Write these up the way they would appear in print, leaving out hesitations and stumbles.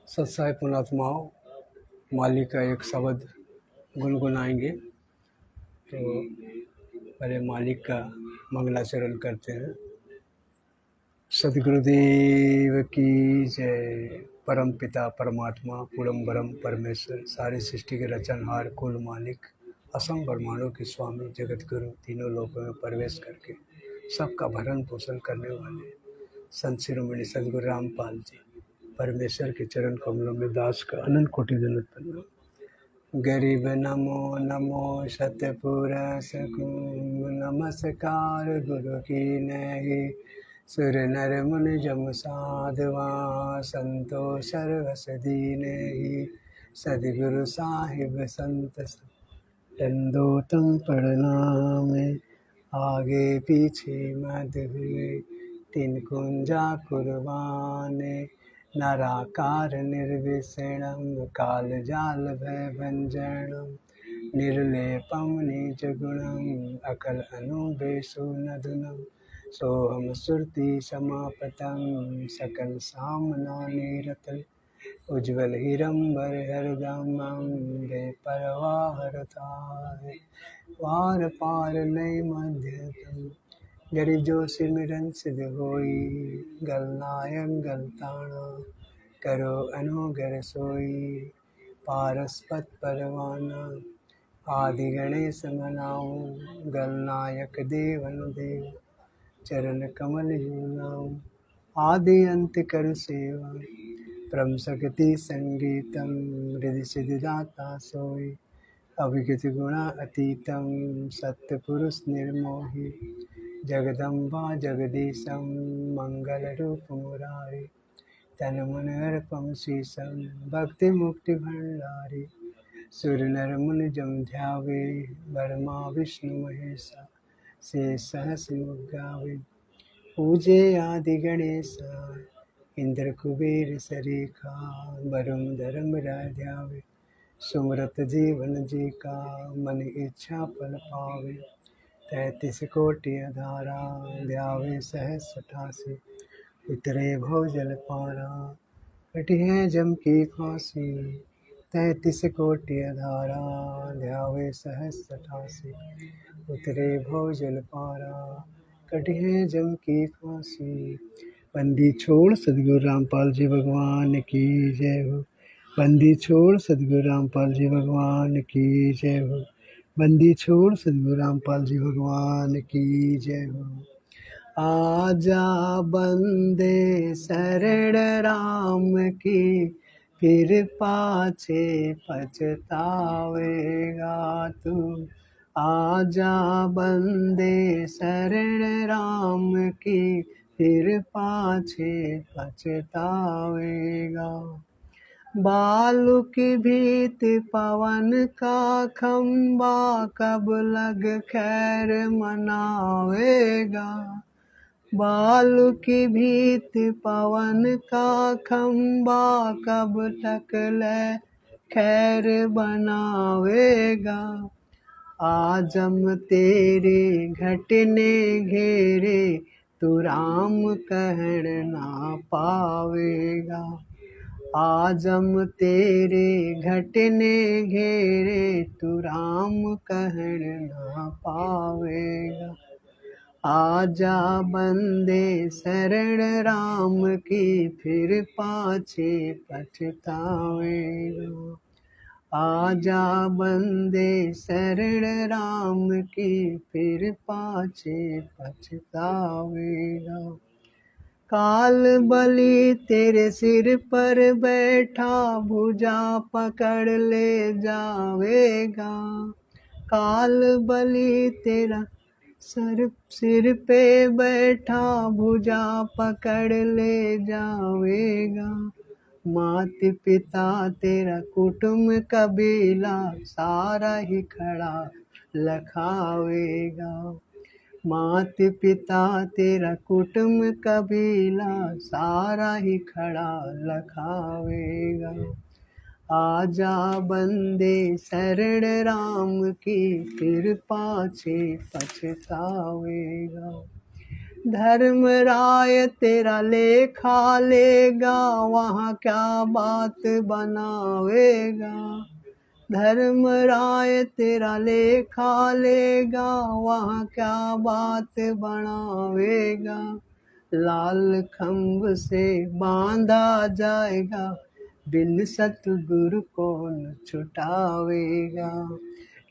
सत्साई पुणात्माओं, मालिक का एक शब्द गुनगुनाएंगे। तो पहले मालिक का मंगलाचरण करते हैं। सदगुरुदेव की जय। परम पिता परमात्मा पूर्णम ब्रह्म परमेश्वर, सारी सृष्टि के रचनहार, कुल मालिक, असम ब्रह्मांडों के स्वामी, जगत गुरु, तीनों लोकों में प्रवेश करके सबका भरण पोषण करने वाले संत शिरोमणि सदगुरु रामपाल जी परमेश्वर के चरण कमलों में दास का अनंत कोटि दंडवत प्रणाम। गरीब नमो नमो सतपुरुष नमस्कार गुरु की नहीं। सुर नर मुनि जम साधवा संतो सर्वस दीने ही। सदगुरु साहिब संत दंडो तुम प्रणाम। आगे पीछे मत हुए तीन कुंजा कुर्बाने। नराकार निर्विषणम कालजाल भयभंजनम। निर्लेपम निजगुणम अकल अनुबेशु नदुनम। सोहम सुरति समापतम सकल सामना निरतन। उज्ज्वल हिरंबर हरदमं बेपरवाह वार पार नहीं मध्यतम। गरीब जो सिमरन सिद्ध होई गलनायक गलताना। करो अनुगर सोई पारसपत परवाना। आदि गणेश मनाओ गलनायक देवन देव। चरण कमल नाम आदि अंत कर सेवा। परम शक्ति संगीतम हृदय सिद्धिदाता सोई। अभिगत गुणा अतीतम सत्य पुरुष निर्मोही। जगदम्बा जगदीशम मंगल रूप मुरारी। तन मन अर्पम शीशम भक्ति मुक्ति भंडारी। सुर नर मुनि जम ध्यावे ब्रह्मा विष्णु महेशा। से सहस मुगावे पूजे आदि गणेशा। इंद्र कुबेर सरीखा वरुण धर्म राध्यावे। सुमरत जीवन जी का मन इच्छा फल पावे। 33 कोटि अधारा ध्यावे सहस 88। उतरे भव जल पारा कटिहे जम की फांसी। 33 कोटि अधारा ध्यावे सहस 88। उतरे भव जल पारा कटिहे जम की फांसी। बंदी छोड़ सदगुरु रामपाल जी भगवान की जय हो। बंदी छोड़ सदगुरु रामपाल जी भगवान की जय हो। बंदी छोड़ सदगुरु रामपाल जी भगवान की जय हो। आजा बंदे शरण राम की फिर पाछे पछतावेगा तू। आजा बंदे शरण राम की फिर पाछे पछतावेगा। बालू की भीत पवन का खंबा कब लग खैर मनावेगा। बालू की भीत पवन का खंबा कब तक ले खैर बनावेगा। आजम तेरे घटने घेरे तू राम कहण ना पावेगा। आजम तेरे घटने घेरे तू राम कहण ना पावेगा। आजा बंदे शरण राम की फिर पाछे पछतावेगा। आजा बंदे शरण राम की फिर पाछे पछतावेगा। काल बलि तेरे सिर पर बैठा भुजा पकड़ ले जावेगा। काल बलि तेरा सिर पे बैठा भुजा पकड़ ले जावेगा। मात पिता तेरा कुटुंब कबीला सारा ही खड़ा लखावेगा। मात पिता तेरा कुटुंब कबीला सारा ही खड़ा लखावेगा। आजा बंदे शरण राम की फिर पाछे पछतावेगा। धर्मराय तेरा लेखा लेगा, वहाँ क्या बात बनावेगा। धर्मराय तेरा लेखा लेगा, वहाँ क्या बात बनावेगा। लाल खम्भ से बांधा जाएगा, बिन सतगुरु कौन छुटावेगा।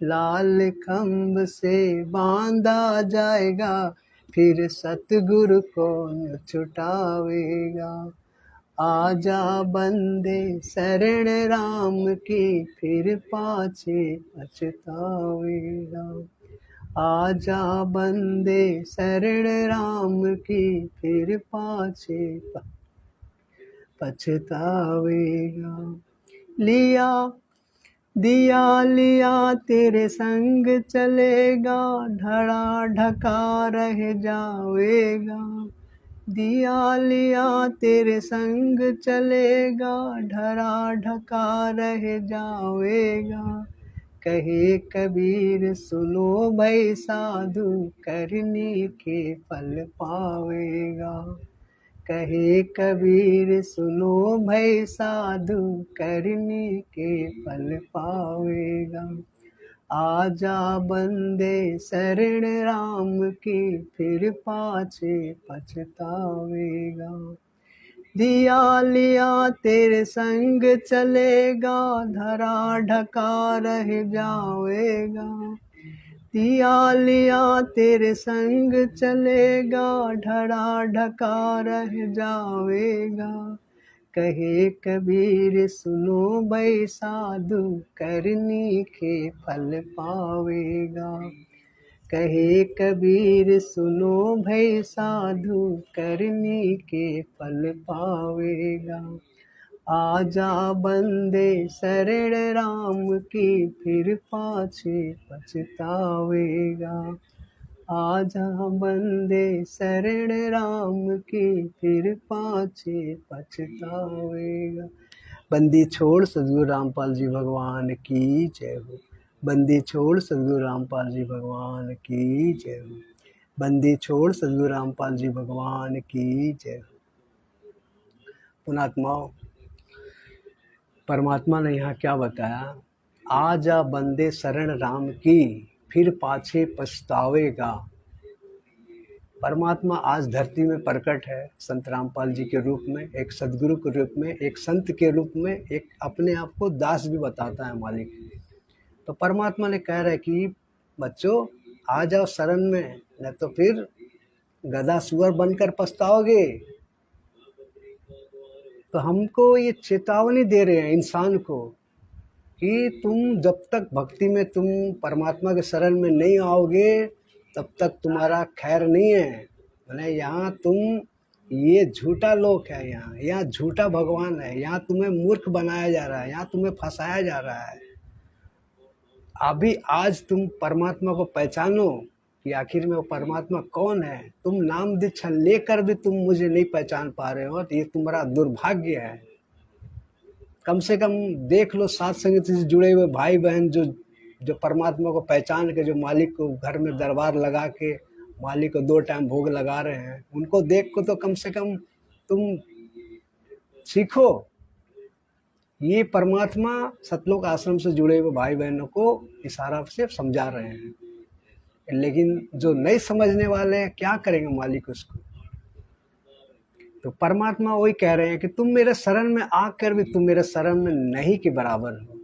लाल खम्भ से बांधा जाएगा, फिर सतगुरु कौन छुटावेगा। आजा बंदे शरण राम की, फिर पाछे पछतावेगा। आजा बंदे शरण राम की, फिर पाछे पछतावेगा। लिया दिया लिया तेरे संग चलेगा, ढड़ा ढका रह जावेगा। दिया लिया तेरे संग चलेगा, ढड़ा ढका रह जावेगा। कहे कबीर सुनो भाई साधु, करनी के फल पावेगा। कहे कबीर सुनो भाई साधु, करनी के फल पावेगा। आजा बंदे शरण राम की, फिर पाछे पछतावेगा। दिया लिया तेरे संग चलेगा, धरा ढका रह जावेगा। दिया लिया तेरे संग चलेगा, ढड़ा ढका रह जावेगा। कहे कबीर सुनो भाई साधु, करनी के फल पावेगा। कहे कबीर सुनो भाई साधु, करनी के फल पावेगा। आजा बंदे शरण राम की, फिर पाछे पछतावेगा। आजा बंदे शरण राम की, फिर पाछे पछतावेगा। बंदी छोड़ सद्गुरु रामपाल जी भगवान की जय हो। बंदी छोड़ सद्गुरु रामपाल जी भगवान की जय हो। बंदी छोड़ सद्गुरु रामपाल जी भगवान की जय हो। पुणात्माओं, परमात्मा ने यहाँ क्या बताया? आजा बंदे शरण राम की, फिर पाछे पछतावेगा। परमात्मा आज धरती में प्रकट है, संत रामपाल जी के रूप में, एक सदगुरु के रूप में, एक संत के रूप में, एक अपने आप को दास भी बताता है मालिक। तो परमात्मा ने कह रहा है कि बच्चों आ जाओ शरण में, न तो फिर गधा सुअर बनकर पछताओगे। तो हमको ये चेतावनी दे रहे हैं इंसान को कि तुम जब तक भक्ति में तुम परमात्मा के शरण में नहीं आओगे, तब तक तुम्हारा खैर नहीं है। मैंने यहाँ तुम, ये झूठा लोक है, यहाँ झूठा भगवान है, यहाँ तुम्हें मूर्ख बनाया जा रहा है, यहाँ तुम्हें फंसाया जा रहा है। अभी आज तुम परमात्मा को पहचानो कि आखिर में वो परमात्मा कौन है। तुम नाम दीक्षा लेकर भी तुम मुझे नहीं पहचान पा रहे हो, तो ये तुम्हारा दुर्भाग्य है। कम से कम देख लो साथ संगत से जुड़े हुए भाई बहन जो परमात्मा को पहचान के, जो मालिक को घर में दरबार लगा के मालिक को 2 टाइम भोग लगा रहे हैं, उनको देख को तो कम से कम तुम सीखो। ये परमात्मा सतलोक आश्रम से जुड़े हुए भाई बहनों को इशारा से समझा रहे हैं, लेकिन जो नहीं समझने वाले हैं क्या करेंगे मालिक उसको। तो परमात्मा वही कह रहे हैं कि तुम मेरे शरण में आकर भी तुम मेरे शरण में नहीं के बराबर हो।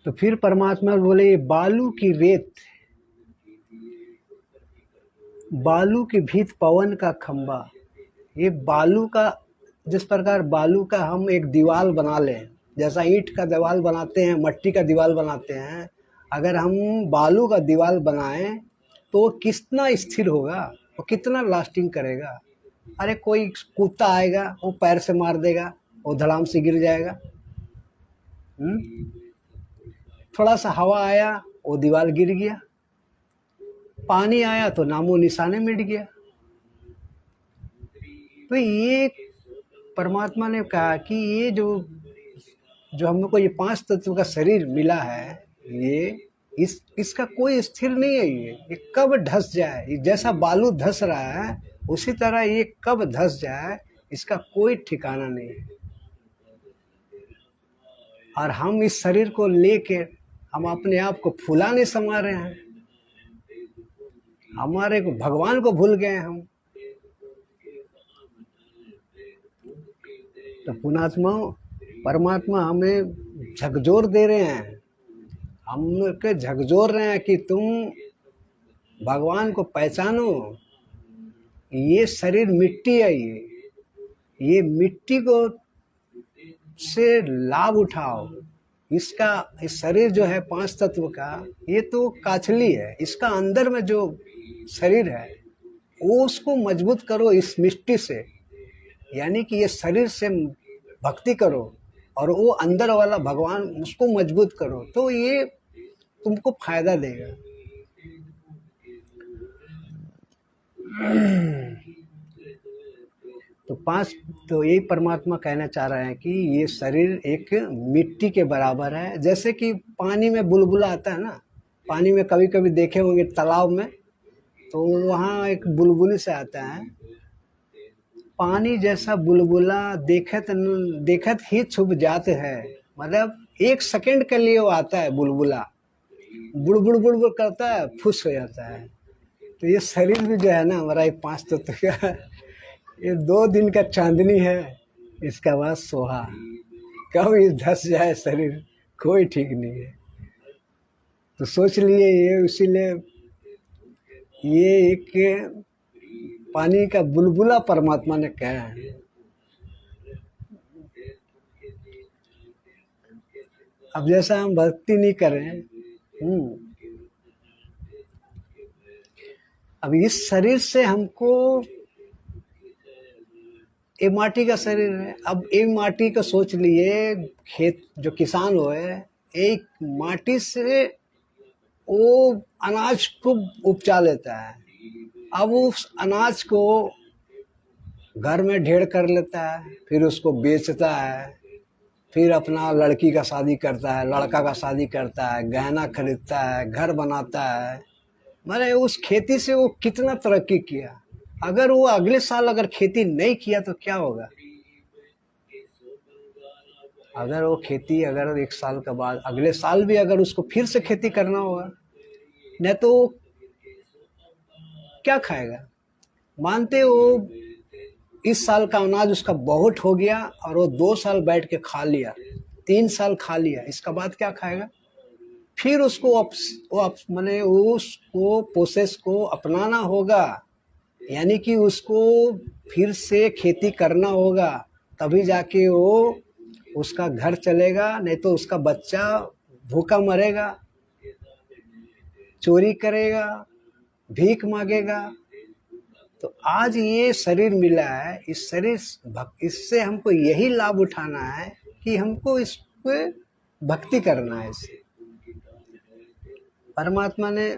तो फिर परमात्मा बोले ये बालू की रेत, बालू की भीत पवन का खंबा। ये बालू का, जिस प्रकार बालू का हम एक दीवार बना लें, जैसा ईंट का दीवार बनाते हैं, मट्टी का दीवार बनाते हैं, अगर हम बालू का दीवार बनाएं तो कितना स्थिर होगा, वो कितना लास्टिंग करेगा। अरे कोई कुत्ता आएगा, वो पैर से मार देगा, वो धड़ाम से गिर जाएगा। थोड़ा सा हवा आया, वो दीवार गिर गया। पानी आया तो नामो निशाने मिट गया। तो ये परमात्मा ने कहा कि ये जो हमको ये 5 तत्व का शरीर मिला है, ये इसका कोई स्थिर नहीं है। ये कब धस जाए, ये जैसा बालू धस रहा है उसी तरह ये कब धस जाए इसका कोई ठिकाना नहीं है। और हम इस शरीर को लेके हम अपने आप को फूला नहीं समा रहे हैं, हमारे को भगवान को भूल गए हम। तो पुणात्मा परमात्मा हमें झकझोर दे रहे हैं, हम के झकझोर रहे हैं कि तुम भगवान को पहचानो। ये शरीर मिट्टी है, ये मिट्टी को से लाभ उठाओ। इसका इस शरीर जो है 5 तत्व का, ये तो काछली है, इसका अंदर में जो शरीर है वो उसको मजबूत करो इस मिट्टी से। यानी कि ये शरीर से भक्ति करो और वो अंदर वाला भगवान उसको मजबूत करो, तो ये तुमको फायदा देगा। तो यही परमात्मा कहना चाह रहे हैं कि ये शरीर एक मिट्टी के बराबर है। जैसे कि पानी में बुलबुला आता है ना, पानी में कभी कभी देखे होंगे तालाब में, तो वहाँ एक बुलबुली से आता है। पानी जैसा बुलबुला देखत ही छुप जाते है, मतलब 1 सेकंड के लिए वो आता है बुलबुला, बुड़बुड़ बुड़बुड़ करता है, फुस हो जाता है। तो ये शरीर भी जो है ना हमारा एक 5 तत्व का, ये 2 दिन का चांदनी है, इसका बाद सोहा। कब ये धस जाए शरीर कोई ठीक नहीं है। तो सोच लिए ये, इसीलिए ये एक पानी का बुलबुला परमात्मा ने कहा है। अब जैसा हम भक्ति नहीं कर रहे हैं, अब इस शरीर से हमको, ये माटी का शरीर है, अब ये माटी का सोच लिए खेत जो किसान हो है, एक माटी से वो अनाज को उपजा लेता है। अब उस अनाज को घर में ढेर कर लेता है, फिर उसको बेचता है, फिर अपना लड़की का शादी करता है, लड़का का शादी करता है, गहना खरीदता है, घर बनाता है। मैंने उस खेती से वो कितना तरक्की किया। अगर वो अगले साल अगर खेती नहीं किया तो क्या होगा? अगर वो खेती अगर 1 साल के बाद अगले साल भी अगर उसको फिर से खेती करना होगा, नहीं तो क्या खाएगा? मानते हो इस साल का अनाज उसका बहुत हो गया और वो 2 साल बैठ के खा लिया, 3 साल खा लिया, इसका बाद क्या खाएगा? फिर उसको मैंने उसको प्रोसेस को अपनाना होगा, यानी कि उसको फिर से खेती करना होगा, तभी जाके वो उसका घर चलेगा, नहीं तो उसका बच्चा भूखा मरेगा, चोरी करेगा, भीख मांगेगा। तो आज ये शरीर मिला है, इस शरीर इससे हमको यही लाभ उठाना है कि हमको इस पे भक्ति करना है। इससे परमात्मा ने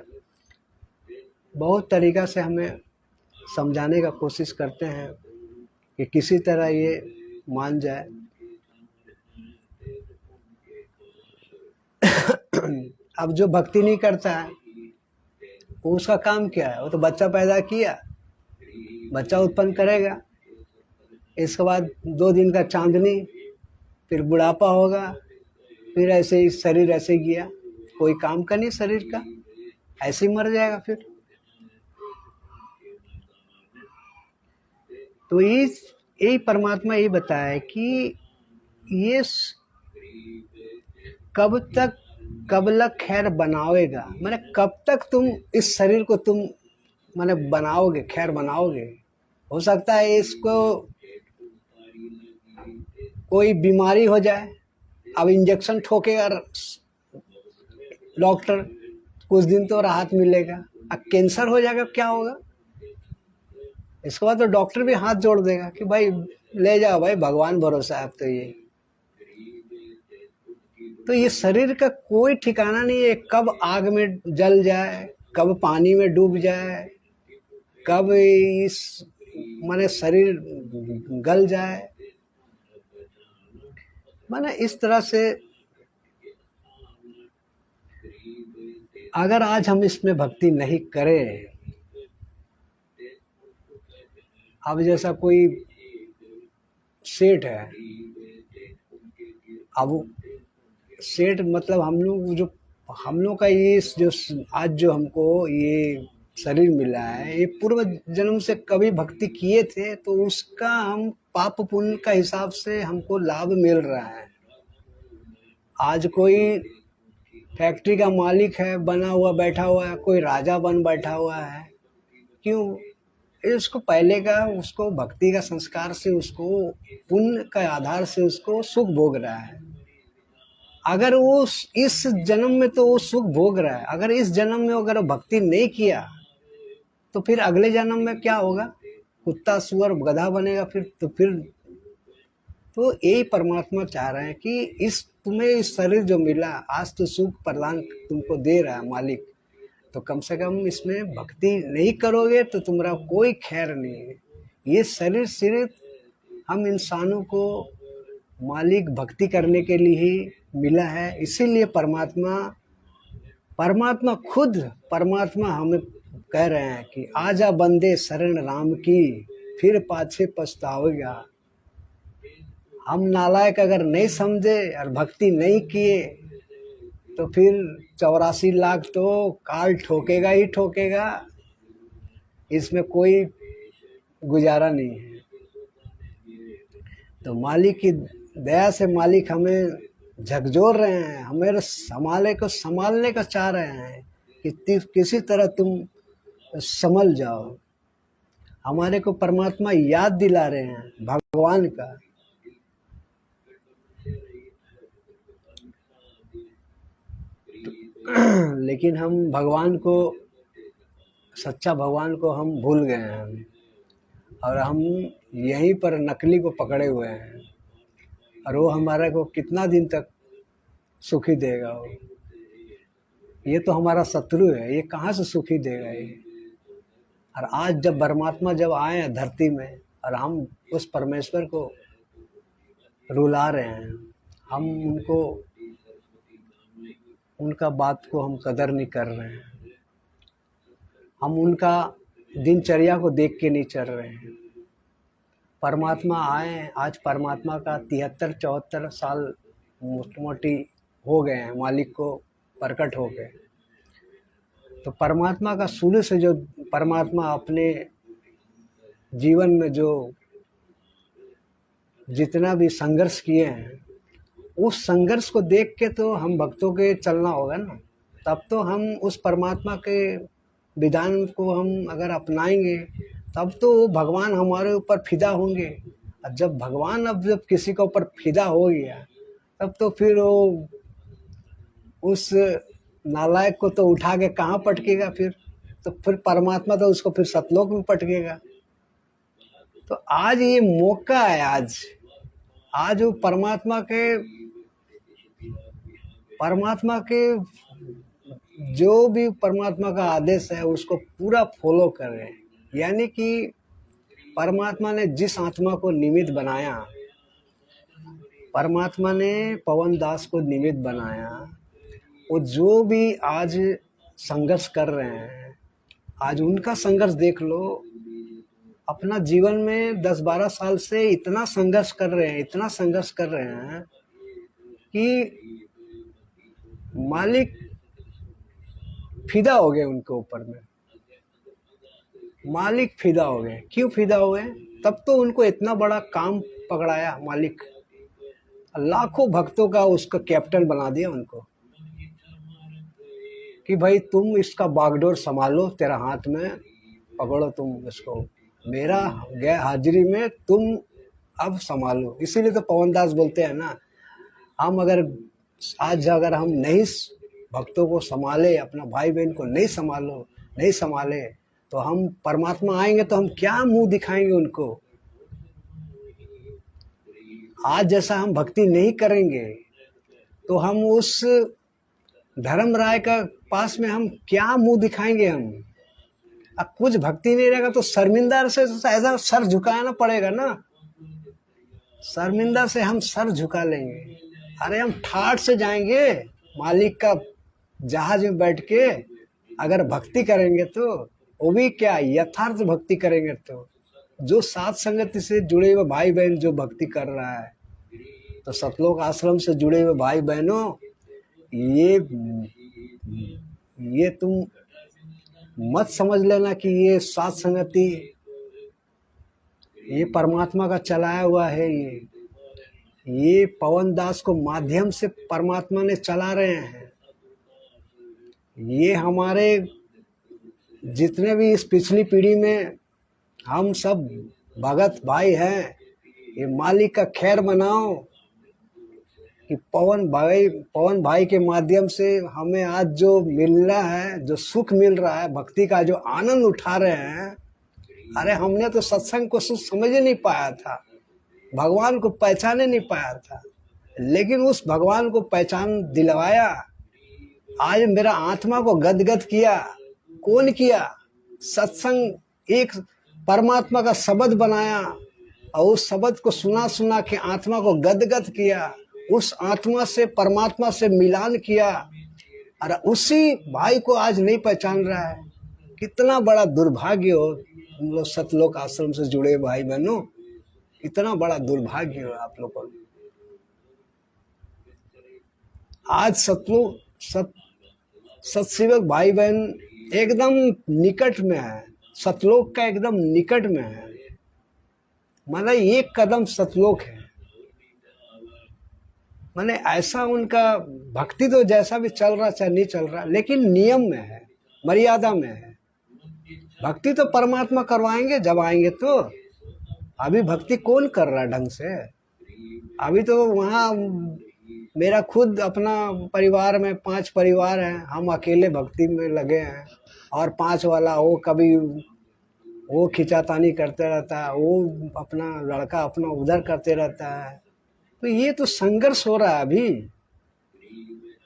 बहुत तरीका से हमें समझाने का कोशिश करते हैं कि किसी तरह ये मान जाए। अब जो भक्ति नहीं करता है वो उसका काम क्या है? वो तो बच्चा पैदा किया, बच्चा उत्पन्न करेगा, इसके बाद 2 दिन का चांदनी, फिर बुढ़ापा होगा, फिर ऐसे ही शरीर ऐसे गया, कोई काम का नहीं शरीर का, ऐसे ही मर जाएगा फिर। तो यही परमात्मा ये बताया कि ये कब लक खैर बनाओगा, मैंने कब तक तुम इस शरीर को तुम मैंने बनाओगे, खैर बनाओगे। हो सकता है इसको कोई बीमारी हो जाए, अब इंजेक्शन ठोकेगा डॉक्टर, कुछ दिन तो राहत मिलेगा। अब कैंसर हो जाएगा, क्या होगा? इसके बाद तो डॉक्टर भी हाथ जोड़ देगा कि भाई ले जाओ भाई, भगवान भरोसा है। अब तो ये शरीर का कोई ठिकाना नहीं है, कब आग में जल जाए, कब पानी में डूब जाए, कब इस माने शरीर गल जाए। माने इस तरह से अगर आज हम इसमें भक्ति नहीं करें, अब जैसा कोई सेठ है, अब सेठ मतलब हम लोग का ये जो आज जो हमको ये शरीर मिला है, ये पूर्व जन्म से कभी भक्ति किए थे तो उसका हम पाप पुण्य का हिसाब से हमको लाभ मिल रहा है। आज कोई फैक्ट्री का मालिक है, बना हुआ बैठा हुआ है, कोई राजा बन बैठा हुआ है, क्यों? इसको पहले का उसको भक्ति का संस्कार से उसको पुण्य का आधार से उसको सुख भोग रहा है। अगर वो इस जन्म में तो वो सुख भोग रहा है, अगर इस जन्म में अगर भक्ति नहीं किया तो फिर अगले जन्म में क्या होगा? कुत्ता सुअर गधा बनेगा फिर तो यही परमात्मा चाह रहे हैं कि इस तुम्हें इस शरीर जो मिला, आज तो सुख प्रदान तुमको दे रहा है मालिक, तो कम से कम इसमें भक्ति नहीं करोगे तो तुम्हारा कोई खैर नहीं है। ये शरीर सिर्फ हम इंसानों को मालिक भक्ति करने के लिए ही मिला है। इसीलिए परमात्मा खुद परमात्मा हमें कह रहे हैं कि आजा बंदे शरण राम की, फिर पाछे पछताओगा। हम नालायक अगर नहीं समझे और भक्ति नहीं किए तो फिर 84 लाख तो काल ठोकेगा ही ठोकेगा, इसमें कोई गुजारा नहीं है। तो मालिक की दया से मालिक हमें झकझोर रहे हैं, हमें संभालने का चाह रहे हैं कि किसी तरह तुम संभल जाओ। हमारे को परमात्मा याद दिला रहे हैं भगवान का। लेकिन हम भगवान को, सच्चा भगवान को हम भूल गए हैं और हम यहीं पर नकली को पकड़े हुए हैं, और वो हमारे को कितना दिन तक सुखी देगा? वो ये तो हमारा शत्रु है, ये कहाँ से सुखी देगा ये? और आज जब परमात्मा जब आए हैं धरती में और हम उस परमेश्वर को रुला रहे हैं, हम उनका बात को हम कदर नहीं कर रहे हैं, हम उनका दिनचर्या को देख के नहीं चल रहे हैं। परमात्मा आए, आज परमात्मा का 73-74 साल मोटी हो गए हैं मालिक को प्रकट हो गए। तो परमात्मा का शुरू से जो परमात्मा अपने जीवन में जो जितना भी संघर्ष किए हैं, उस संघर्ष को देख के तो हम भक्तों के चलना होगा ना, तब तो हम उस परमात्मा के विधान को हम अगर अपनाएंगे तब तो भगवान हमारे ऊपर फिदा होंगे। और जब भगवान जब किसी के ऊपर फिदा हो गया तब तो फिर वो उस नालायक को तो उठा के कहाँ पटकेगा? तो फिर परमात्मा तो उसको फिर सतलोक में पटकेगा। तो आज ये मौका है, आज वो परमात्मा के जो भी परमात्मा का आदेश है उसको पूरा फॉलो कर रहे हैं। यानी कि परमात्मा ने जिस आत्मा को निमित्त बनाया, परमात्मा ने पवन दास को निमित्त बनाया, वो जो भी आज संघर्ष कर रहे हैं, आज उनका संघर्ष देख लो। अपना जीवन में 10-12 साल से इतना संघर्ष कर रहे हैं कि मालिक फिदा हो गए उनके ऊपर में। मालिक फिदा हो गए। क्यों फिदा हुए? तब तो उनको इतना बड़ा काम पकड़ाया मालिक, लाखों भक्तों का उसका कैप्टन बना दिया उनको कि भाई तुम इसका बागडोर संभालो, तेरा हाथ में पकड़ो, तुम इसको मेरा गैर हाजिरी में तुम अब संभालो। इसीलिए तो पवन दास बोलते हैं ना, हम अगर हम नहीं भक्तों को संभाले, अपना भाई बहन को नहीं संभाले तो हम परमात्मा आएंगे तो हम क्या मुंह दिखाएंगे उनको? आज जैसा हम भक्ति नहीं करेंगे तो हम उस धर्म राय का पास में हम क्या मुंह दिखाएंगे? हम अब कुछ भक्ति नहीं रहेगा तो शर्मिंदा से ऐसा सर झुकाना पड़ेगा ना, शर्मिंदा से हम सर झुका लेंगे। अरे हम ठाठ से जाएंगे मालिक का जहाज में बैठ के अगर भक्ति करेंगे तो वो भी क्या यथार्थ भक्ति करेंगे तो जो सात संगति से जुड़े हुए भाई बहन जो भक्ति कर रहा है, तो सतलोक आश्रम से जुड़े हुए भाई बहनों, ये तुम मत समझ लेना कि ये सात संगति ये परमात्मा का चलाया हुआ है। ये पवन दास को माध्यम से परमात्मा ने चला रहे हैं। ये हमारे जितने भी इस पिछली पीढ़ी में हम सब भगत भाई हैं, ये मालिक का खैर मनाओ कि पवन भाई के माध्यम से हमें आज जो मिल रहा है, जो सुख मिल रहा है, भक्ति का जो आनंद उठा रहे हैं। अरे हमने तो सत्संग को समझ ही नहीं पाया था, भगवान को पहचाने नहीं पाया था, लेकिन उस भगवान को पहचान दिलवाया। आज मेरा आत्मा को गदगद किया। कौन किया? सत्संग एक परमात्मा का शब्द बनाया और उस शब्द को सुना सुना के आत्मा को गदगद किया, उस आत्मा से परमात्मा से मिलान किया। और उसी भाई को आज नहीं पहचान रहा है। कितना बड़ा दुर्भाग्य हो हम लोग सतलोक आश्रम से जुड़े भाई बहनों, कितना बड़ा दुर्भाग्य हो आप लोगों को। आज सत्सेवक भाई बहन एकदम निकट में है, सतलोक का एकदम निकट में है, मतलब एक कदम सतलोक है। माने ऐसा उनका भक्ति तो जैसा भी चल रहा चाहे नहीं चल रहा, लेकिन नियम में है, मर्यादा में है। भक्ति तो परमात्मा करवाएंगे जब आएंगे तो। अभी भक्ति कौन कर रहा ढंग से? अभी तो वहाँ मेरा खुद अपना परिवार में 5 परिवार हैं, हम अकेले भक्ति में लगे हैं। और 5 वाला वो कभी वो खिंचातानी करते रहता है, वो अपना लड़का अपना उधर करते रहता है। तो ये तो संघर्ष हो रहा है। अभी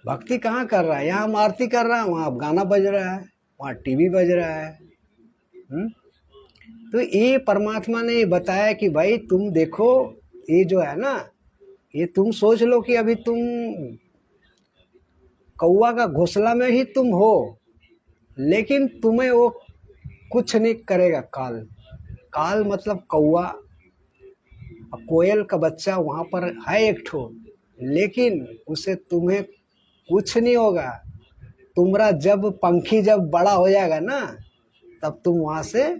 भक्ति कहाँ कर रहा है? यहाँ हम आरती कर रहा है, वहाँ गाना बज रहा है, वहाँ टीवी बज रहा है। तो ये परमात्मा ने बताया कि भाई तुम देखो, ये जो है ना, ये तुम सोच लो कि अभी तुम कौवा का घोंसला में ही तुम हो, लेकिन तुम्हें वो कुछ नहीं करेगा। काल मतलब कौवा, कोयल का बच्चा वहाँ पर है एक ठो, लेकिन उसे तुम्हें कुछ नहीं होगा। तुम्हारा जब पंखी जब बड़ा हो जाएगा ना, तब तुम वहाँ से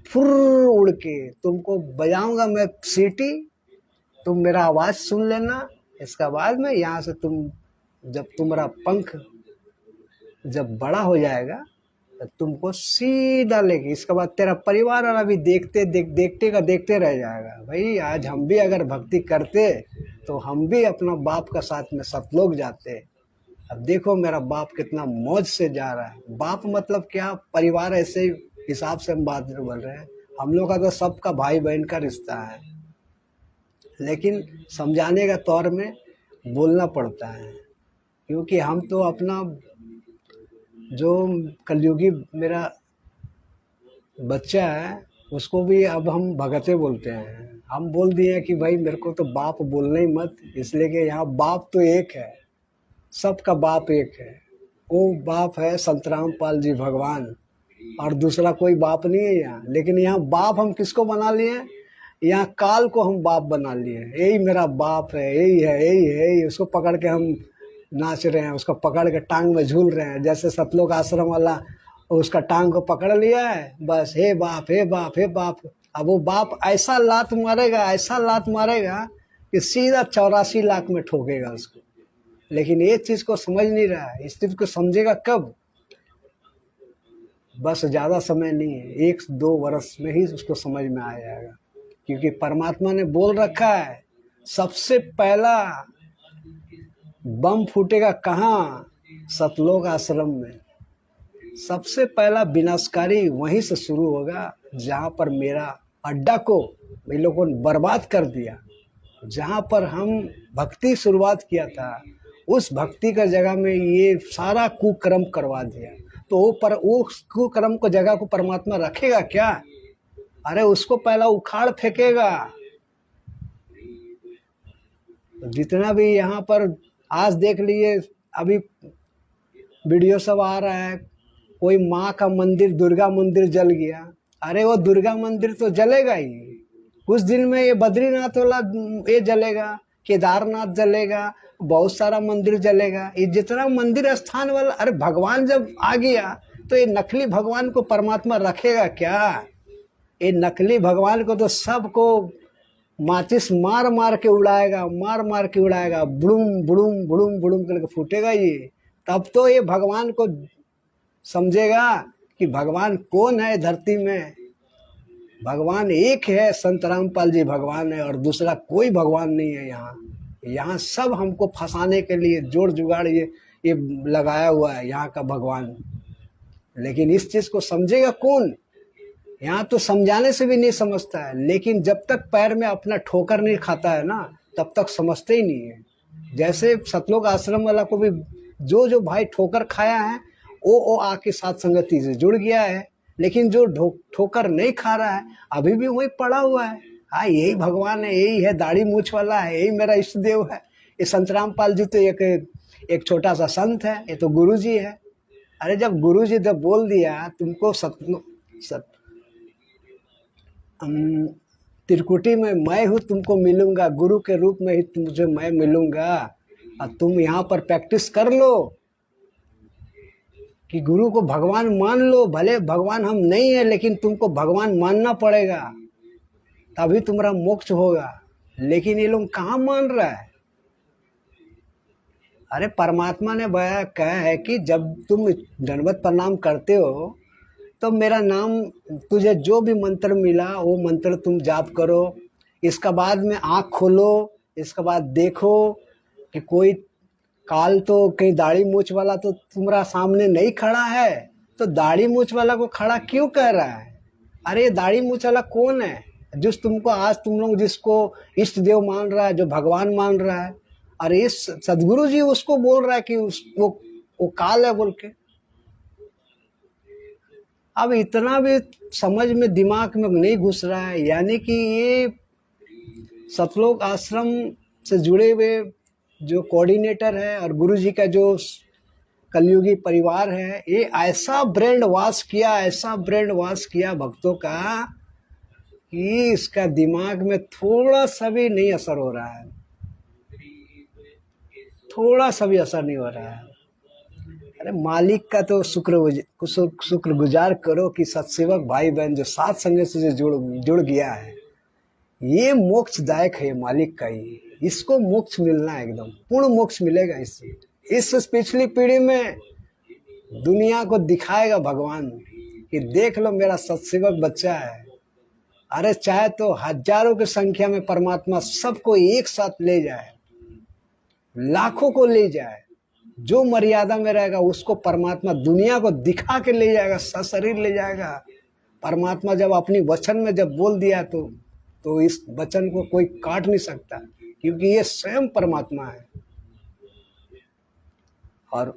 फुर उड़ के तुमको बजाऊंगा मैं सीटी, तुम मेरा आवाज़ सुन लेना। इसका बाद में यहाँ से तुम जब तुम्हारा पंख जब बड़ा हो जाएगा तो तुमको सीधा लेके, इसके बाद तेरा परिवार वाला भी देखते रह जाएगा। भाई आज हम भी अगर भक्ति करते तो हम भी अपना बाप का साथ में सतलोक जाते। अब देखो मेरा बाप कितना मौज से जा रहा है। बाप मतलब क्या? परिवार ऐसे हिसाब से हम बात बोल रहे हैं। हम लोग का तो सबका भाई बहन का रिश्ता है, लेकिन समझाने का तौर में बोलना पड़ता है, क्योंकि हम तो अपना जो कलयुगी मेरा बच्चा है उसको भी अब हम भगते बोलते हैं। हम बोल दिए कि भाई मेरे को तो बाप बोलना ही मत, इसलिए कि यहाँ बाप तो एक है, सबका बाप एक है। वो बाप है संतराम पाल जी भगवान, और दूसरा कोई बाप नहीं है यहाँ। लेकिन यहाँ बाप हम किसको बना लिए? यहाँ काल को हम बाप बना लिए। यही मेरा बाप है, यही है, यही है, यही। उसको पकड़ के हम नाच रहे हैं, उसको पकड़ के टांग में झूल रहे हैं। जैसे सतलोक आश्रम वाला उसका टांग को पकड़ लिया है, बस हे बाप, हे बाप, हे बाप। अब वो बाप ऐसा लात मारेगा, ऐसा लात मारेगा कि सीधा 84 लाख में ठोकेगा उसको। लेकिन ये चीज़ को समझ नहीं रहा है। इस चीज़ को समझेगा कब? बस ज़्यादा समय नहीं है, 1-2 वर्ष में ही उसको समझ में आ जाएगा। क्योंकि परमात्मा ने बोल रखा है सबसे पहला बम फूटेगा कहाँ? सतलोक आश्रम में। सबसे पहला विनाशकारी वहीं से शुरू होगा, जहाँ पर मेरा अड्डा को इन लोगों ने बर्बाद कर दिया। जहाँ पर हम भक्ति शुरुआत किया था, उस भक्ति का जगह में ये सारा कुकर्म करवा दिया। तो वो कुकर्म को जगह को परमात्मा रखेगा क्या? अरे उसको पहला उखाड़ फेंकेगा। जितना भी यहाँ पर आज देख लिए, अभी वीडियो सब आ रहा है, कोई माँ का मंदिर, दुर्गा मंदिर जल गया। अरे वो दुर्गा मंदिर तो जलेगा ही, कुछ दिन में ये बद्रीनाथ वाला ये जलेगा, केदारनाथ जलेगा, बहुत सारा मंदिर जलेगा। ये जितना मंदिर स्थान वाला, अरे भगवान जब आ गया तो ये नकली भगवान को परमात्मा रखेगा क्या? ये नकली भगवान को तो सबको माचिस मार मार के उड़ाएगा, मार मार के उड़ाएगा, बुड़ुम बुड़ुम बुड़ुम बुड़ुम करके फूटेगा ये। तब तो ये भगवान को समझेगा कि भगवान कौन है धरती में। भगवान एक है, संत रामपाल जी भगवान है, और दूसरा कोई भगवान नहीं है यहाँ। यहाँ सब हमको फंसाने के लिए जोड़ जुगाड़ ये लगाया हुआ है यहाँ का भगवान। लेकिन इस चीज को समझेगा कौन? यहाँ तो समझाने से भी नहीं समझता है, लेकिन जब तक पैर में अपना ठोकर नहीं खाता है ना, तब तक समझते ही नहीं है। जैसे सतलोक आश्रम वाला को भी जो जो भाई ठोकर खाया है वो आके साथ संगति से जुड़ गया है, लेकिन जो ठोकर नहीं खा रहा है अभी भी वही पड़ा हुआ है। हाँ, यही भगवान है, यही है, दाढ़ी मूछ वाला है, यही मेरा इष्ट देव है। ये संत रामपाल जी तो एक छोटा सा संत है, ये तो गुरु जी है। अरे जब गुरु जी जब बोल दिया तुमको त्रिकुटी में मैं हूँ, तुमको मिलूंगा, गुरु के रूप में ही तुमसे मैं मिलूंगा, और तुम यहाँ पर प्रैक्टिस कर लो कि गुरु को भगवान मान लो। भले भगवान हम नहीं है, लेकिन तुमको भगवान मानना पड़ेगा, तभी तुम्हारा मोक्ष होगा। लेकिन ये लोग कहाँ मान रहा है? अरे परमात्मा ने कहा है कि जब तुम दंडवत प्रणाम करते हो तो मेरा नाम, तुझे जो भी मंत्र मिला वो मंत्र तुम जाप करो। इसका बाद में आँख खोलो, इसके बाद देखो कि कोई काल तो कहीं दाढ़ी मूछ वाला तो तुम्हारा सामने नहीं खड़ा है, तो दाढ़ी मूछ वाला को खड़ा क्यों कह रहा है? अरे दाढ़ी मूछ वाला कौन है? जिस तुमको आज तुम लोग जिसको इष्ट देव मान रहा है, जो भगवान मान रहा है, अरे इस सदगुरु जी उसको बोल रहा है कि वो काल है बोल के। अब इतना भी समझ में दिमाग में नहीं घुस रहा है। यानी कि ये सतलोक आश्रम से जुड़े हुए जो कोऑर्डिनेटर है और गुरु जी का जो कलयुगी परिवार है, ये ऐसा ब्रेन वॉश किया, ऐसा ब्रेन वॉश किया भक्तों का कि इसका दिमाग में थोड़ा सा भी नहीं असर हो रहा है, थोड़ा सा भी असर नहीं हो रहा है। अरे मालिक का तो शुक्रगुजार करो कि सत्सेवक भाई बहन जो साथ संगत से जुड़ गया है, ये मोक्षदायक है मालिक का ही। इसको मोक्ष मिलना है, एकदम पूर्ण मोक्ष मिलेगा इससे। इस पिछली पीढ़ी में दुनिया को दिखाएगा भगवान कि देख लो मेरा सत्सेवक बच्चा है। अरे चाहे तो हजारों की संख्या में परमात्मा सबको एक साथ ले जाए, लाखों को ले जाए, जो मर्यादा में रहेगा उसको परमात्मा दुनिया को दिखा के ले जाएगा, सशरीर ले जाएगा। परमात्मा जब अपनी वचन में जब बोल दिया तो इस वचन को कोई काट नहीं सकता, क्योंकि ये स्वयं परमात्मा है। और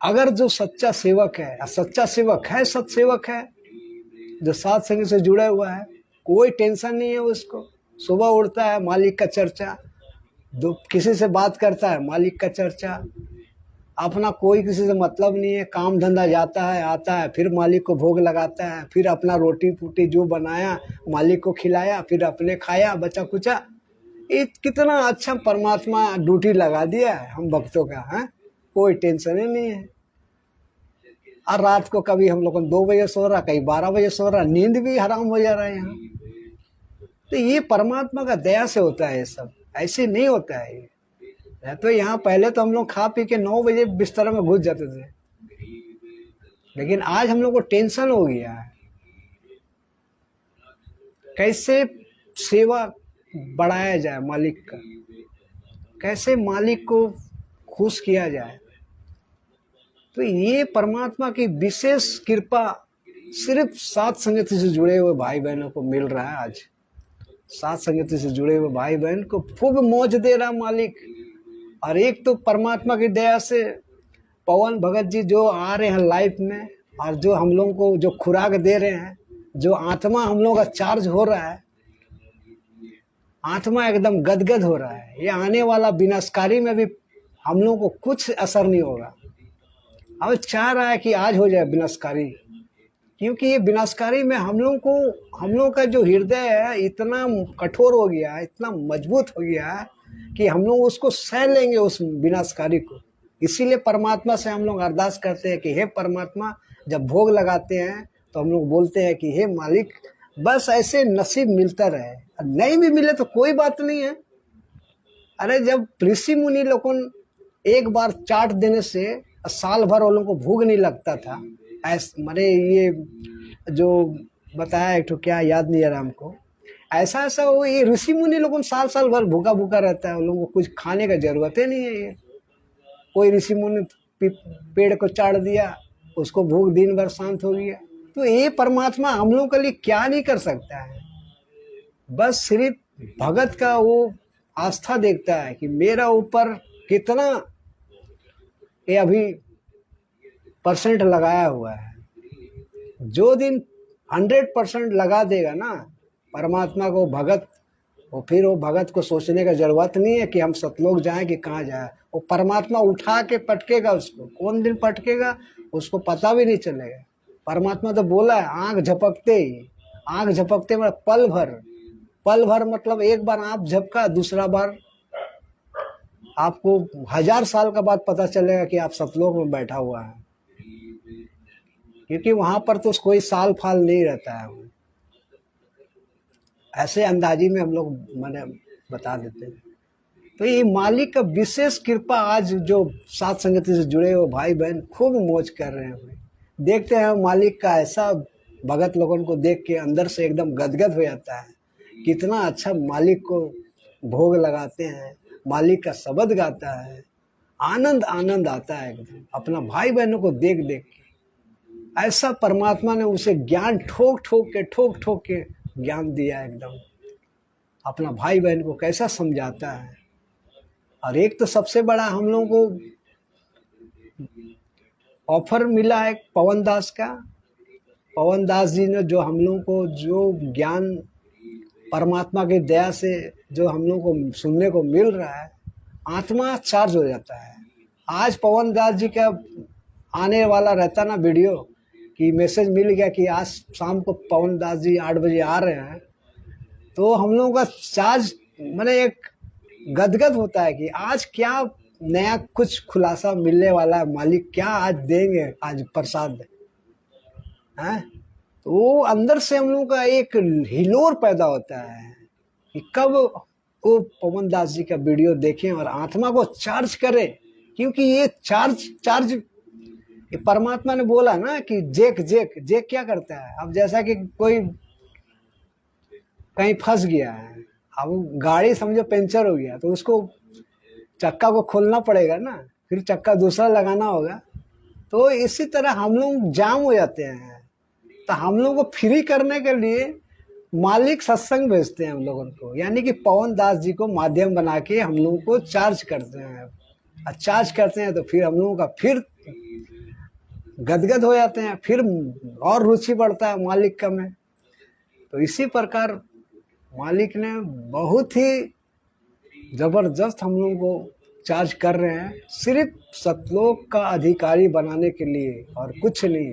अगर जो सच्चा सेवक है, सच्चा सेवक है, सत्सेवक है, जो साथ संग से जुड़ा हुआ है, कोई टेंशन नहीं है उसको। सुबह उठता है मालिक का चर्चा, किसी से बात करता है मालिक का चर्चा, अपना कोई किसी से मतलब नहीं है, काम धंधा जाता है आता है, फिर मालिक को भोग लगाता है, फिर अपना रोटी फूटी जो बनाया मालिक को खिलाया, फिर अपने खाया, बचा कुचा। ये कितना अच्छा परमात्मा ड्यूटी लगा दिया है हम भक्तों का है, कोई टेंशन ही नहीं है। और रात को कभी हम लोग 2 बजे सो रहा, कहीं 12 बजे सो रहा, नींद भी हराम हो जा रहा है यहाँ। तो ये परमात्मा का दया से होता है, ये सब ऐसे नहीं होता है। ये तो यहाँ पहले तो हम लोग खा पी के 9 बजे बिस्तर में घुस जाते थे, लेकिन आज हम लोग को टेंशन हो गया है कैसे सेवा बढ़ाया जाए मालिक का, कैसे मालिक को खुश किया जाए। तो ये परमात्मा की विशेष कृपा सिर्फ सात संगति से जुड़े हुए भाई बहनों को मिल रहा है। आज सात संगति से जुड़े हुए भाई बहन को खूब मौज दे रहा मालिक। और एक तो परमात्मा की दया से पवन भगत जी जो आ रहे हैं लाइफ में, और जो हम लोगों को जो खुराक दे रहे हैं, जो आत्मा हम लोग का चार्ज हो रहा है, आत्मा एकदम गदगद हो रहा है। ये आने वाला विनाशकारी में भी हम लोग को कुछ असर नहीं होगा। अब चाह रहा है कि आज हो जाए विनाशकारी, क्योंकि ये विनाशकारी में हम लोग का जो हृदय है इतना कठोर हो गया है, इतना मजबूत हो गया है कि हम लोग उसको सह लेंगे उस विनाशकारी को। इसीलिए परमात्मा से हम लोग अरदास करते हैं कि हे परमात्मा, जब भोग लगाते हैं तो हम लोग बोलते हैं कि हे मालिक, बस ऐसे नसीब मिलता रहे, नहीं भी मिले तो कोई बात नहीं है। अरे जब ऋषि मुनि लोगों एक बार चाट देने से साल भर उन लोगों को भूख नहीं लगता था, ऐसा माने ये जो बताया एक तो क्या याद नहीं आ रहा हमको, ऐसा ऐसा वो ये ऋषि मुनि लोगों साल साल भर भूखा भूखा रहता है, उन लोगों को कुछ खाने का जरूरत ही नहीं है। ये कोई ऋषि मुनि पेड़ को चाट दिया, उसको भूख दिन भर शांत हो गया। तो ये परमात्मा हम लोगों के लिए क्या नहीं कर सकता है, बस सिर्फ भगत का वो आस्था देखता है कि मेरा ऊपर कितना ये अभी परसेंट लगाया हुआ है। जो दिन 100% लगा देगा ना परमात्मा को भगत, वो फिर वो भगत को सोचने का जरूरत नहीं है कि हम सतलोक जाएं कि कहाँ जाए, वो परमात्मा उठा के पटकेगा उसको। कौन दिन पटकेगा उसको पता भी नहीं चलेगा। परमात्मा तो बोला है आंख झपकते ही, आंख झपकते मतलब पल भर मतलब एक बार आंख झपका, दूसरा बार आपको 1000 साल का बाद पता चलेगा कि आप सतलोक में बैठा हुआ है, क्योंकि वहां पर तो कोई साल फाल नहीं रहता है। ऐसे अंदाजी में हम लोग मैंने बता देते हैं। तो ये मालिक का विशेष कृपा, आज जो सात संगति से जुड़े हुए भाई बहन खूब मौज कर रहे हैं। देखते हैं मालिक का ऐसा, भगत लोगों को देख के अंदर से एकदम गदगद हो जाता है। कितना अच्छा मालिक को भोग लगाते हैं, मालिक का शब्द गाता है, आनंद आनंद आता है एकदम अपना भाई बहनों को देख देख के। ऐसा परमात्मा ने उसे ज्ञान ठोक ठोक के ज्ञान दिया एकदम, अपना भाई बहन को कैसा समझाता है। और एक तो सबसे बड़ा हम लोगों को ऑफर मिला है पवन दास का। पवन दास जी ने जो हम लोगों को जो ज्ञान परमात्मा की दया से जो हम लोगों को सुनने को मिल रहा है, आत्मा चार्ज हो जाता है। आज पवन दास जी का आने वाला रहता ना वीडियो कि मैसेज मिल गया कि आज शाम को पवन दास जी 8 बजे आ रहे हैं, तो हम लोगों का चार्ज मैंने एक गदगद होता है कि आज क्या नया कुछ खुलासा मिलने वाला है, मालिक क्या आज देंगे, आज प्रसाद है। तो वो अंदर से हम लोगों का एक हिलोर पैदा होता है कि कब वो पवन दास जी का वीडियो देखें और आत्मा को चार्ज करें। क्योंकि ये चार्ज ये परमात्मा ने बोला ना कि जेक क्या करता है। अब जैसा कि कोई कहीं फंस गया है, अब गाड़ी समझो पंचर हो गया, तो उसको चक्का को खोलना पड़ेगा ना, फिर चक्का दूसरा लगाना होगा। तो इसी तरह हम लोग जाम हो जाते हैं, तो हम लोग को फ्री करने के लिए मालिक सत्संग भेजते हैं हम लोगों को, यानी कि पवन दास जी को माध्यम बना के हम लोगों को चार्ज करते हैं। और चार्ज करते हैं तो फिर हम लोगों का फिर गदगद हो जाते हैं, फिर और रुचि बढ़ता है मालिक का में। तो इसी प्रकार मालिक ने बहुत ही जबरदस्त हम लोगों को चार्ज कर रहे हैं, सिर्फ सतलोक का अधिकारी बनाने के लिए और कुछ नहीं।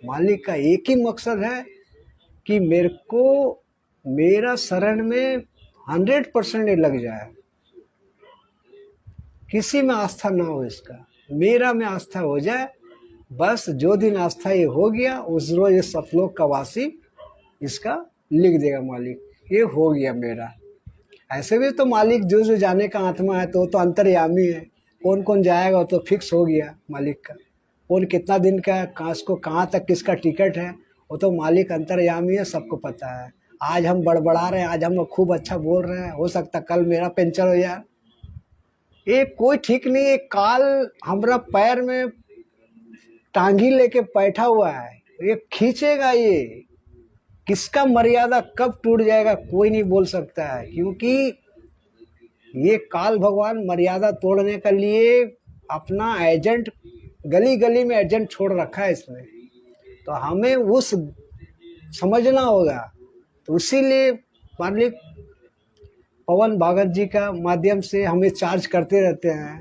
मालिक का एक ही मकसद है कि मेरे को मेरा शरण में 100% लग जाए, किसी में आस्था ना हो इसका, मेरा में आस्था हो जाए। बस जो दिन आस्था ये हो गया, उस रोज ये सतलोक का वासी इसका लिख देगा मालिक, ये हो गया मेरा। ऐसे भी तो मालिक जो जाने का आत्मा है तो अंतर्यामी है, कौन कौन जाएगा तो फिक्स हो गया मालिक का। कौन कितना दिन का को कहाँ तक किसका टिकट है वो तो मालिक अंतर्यामी है, सबको पता है। आज हम बड़बड़ा रहे हैं, आज हम खूब अच्छा बोल रहे हैं, हो सकता कल मेरा पंचर हो जाए, ये कोई ठीक नहीं है। काल हमारा पैर में टांगी लेके बैठा हुआ है, ये खींचेगा, ये किसका मर्यादा कब टूट जाएगा कोई नहीं बोल सकता है। क्योंकि ये काल भगवान मर्यादा तोड़ने के लिए अपना एजेंट गली गली में एजेंट छोड़ रखा है इसने, तो हमें उस समझना होगा। तो इसीलिए मालिक पवन भगत जी का माध्यम से हमें चार्ज करते रहते हैं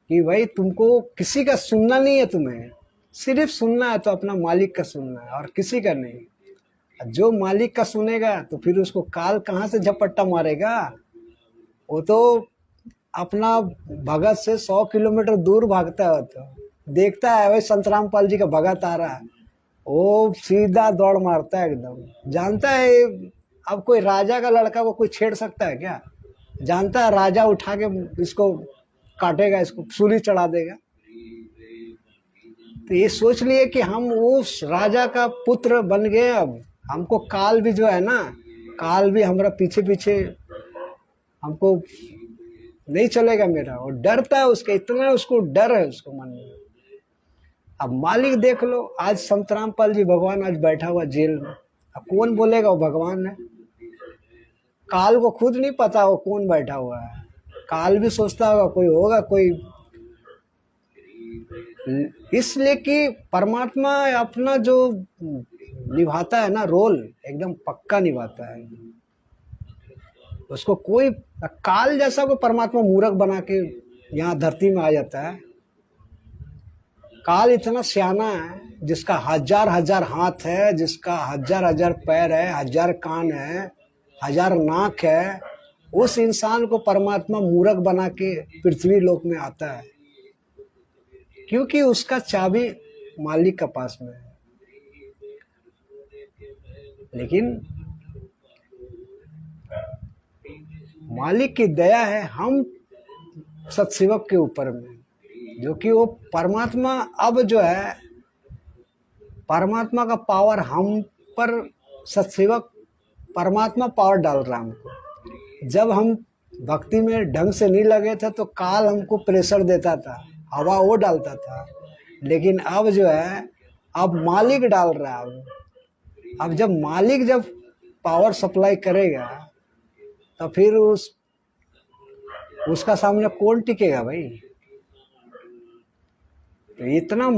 कि भाई तुमको किसी का सुनना नहीं है, तुम्हें सिर्फ सुनना है तो अपना मालिक का सुनना है और किसी का नहीं। जो मालिक का सुनेगा तो फिर उसको काल कहाँ से झपट्टा मारेगा। वो तो अपना भगत से 100 किलोमीटर दूर भागता है। तो देखता है भाई संतराम पाल जी का भगत आ रहा है, वो सीधा दौड़ मारता है एकदम। जानता है अब कोई राजा का लड़का को कोई छेड़ सकता है क्या। जानता है राजा उठा के इसको काटेगा, इसको सूली चढ़ा देगा। तो ये सोच लिए कि हम उस राजा का पुत्र बन गए। अब हमको काल भी जो है ना, काल भी हमारा पीछे पीछे, हमको नहीं चलेगा मेरा। और डरता है उसके, इतना उसको डर है उसको मन में। अब मालिक देख लो, आज संतराम पाल जी भगवान आज बैठा हुआ जेल में। अब कौन बोलेगा वो भगवान है। काल को खुद नहीं पता वो कौन बैठा हुआ है। काल भी सोचता होगा कोई होगा कोई। इसलिए कि परमात्मा अपना जो निभाता है ना रोल, एकदम पक्का निभाता है। उसको कोई काल जैसा को परमात्मा मूर्ख बना के यहाँ धरती में आ जाता है। काल इतना सियाना है, जिसका हजार हजार हाथ है, जिसका हजार हजार पैर है, हजार कान है, हजार नाक है, उस इंसान को परमात्मा मूर्ख बना के पृथ्वी लोक में आता है, क्योंकि उसका चाबी मालिक का पास में है। लेकिन मालिक की दया है हम सत्सेवक के ऊपर में, जो कि वो परमात्मा अब जो है, परमात्मा का पावर हम पर, सत्सेवक परमात्मा पावर डाल रहा है हमको। जब हम भक्ति में ढंग से नहीं लगे थे तो काल हमको प्रेशर देता था, हवा वो डालता था। लेकिन अब जो है, अब मालिक डाल रहा है। अब जब मालिक जब पावर सप्लाई करेगा तो फिर उसका सामने कौन टिकेगा भाई। तो इतना